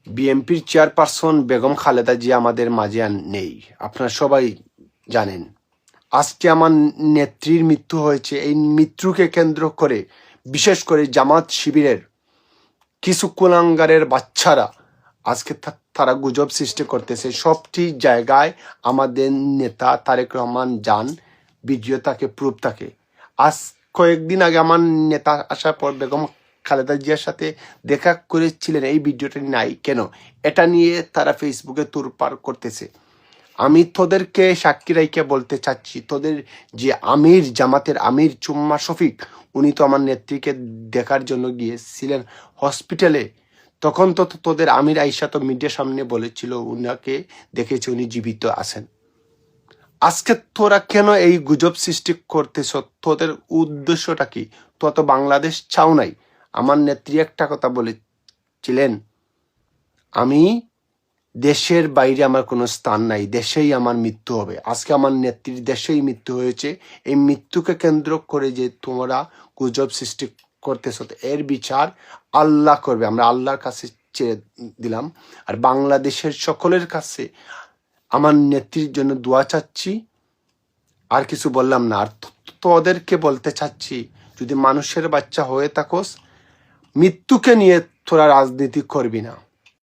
বিএনপির চেয়ারপারসন বেগম খালেদা জিয়া আমাদের মাঝে আর নেই, আপনারা সবাই জানেন। আজকে আমার নেত্রীর মৃত্যু হয়েছে। এই মৃত্যুকে কেন্দ্র করে বিশেষ করে জামাত শিবিরের কিছু কুলাঙ্গারের বাচ্চারা আজকে তারা গুজব সৃষ্টি করতেছে। সবটি জায়গায় আমাদের নেতা তারেক রহমান যান, ভিডিও থাকে, প্রুফ থাকে। আজ কয়েকদিন আগে আমার নেতা আসার পর বেগম খালেদা জিয়ার সাথে দেখা করেছিলেন, এই ভিডিওটা নাই কেন? এটা নিয়ে তারা ফেসবুকে তোড়পাড় করতেছে। আমি তোদেরকে সাক্ষী রাইকে বলতে চাচ্ছি, তোদের যে আমির, জামাতের আমির চুম্মা শফিক, উনি তো আমার নেত্রীকে দেখার জন্য গিয়েছিলেন হসপিটালে। তখন তো তোদের আমির আইসা তো মিডিয়ার সামনে বলেছিল উনাকে দেখেছে, উনি জীবিত আছেন। আজকে তোরা কেন এই গুজব সৃষ্টি করতেছ? তোদের উদ্দেশ্যটা কি? তো তো বাংলাদেশ চাও নাই। আমার নেত্রী একটা কথা বলেছিলেন, আমি দেশের বাইরে আমার কোনো স্থান নাই, দেশেই আমার মৃত্যু হবে। আজকে আমার নেত্রীর দেশেই মৃত্যু হয়েছে। এই মৃত্যুকে কেন্দ্র করে যে তোমরা গুজব সৃষ্টি করতেছ, এর বিচার আল্লাহ করবে। আমরা আল্লাহর কাছে চেয়ে দিলাম, আর বাংলাদেশের সকলের কাছে আমার নেত্রীর জন্য দোয়া চাচ্ছি। আর কিছু বললাম না। আর তোদেরকে বলতে চাচ্ছি, যদি মানুষের বাচ্চা হয়ে থাকোস, মৃত্যুকে নিয়ে তোরা রাজনীতি করবি না।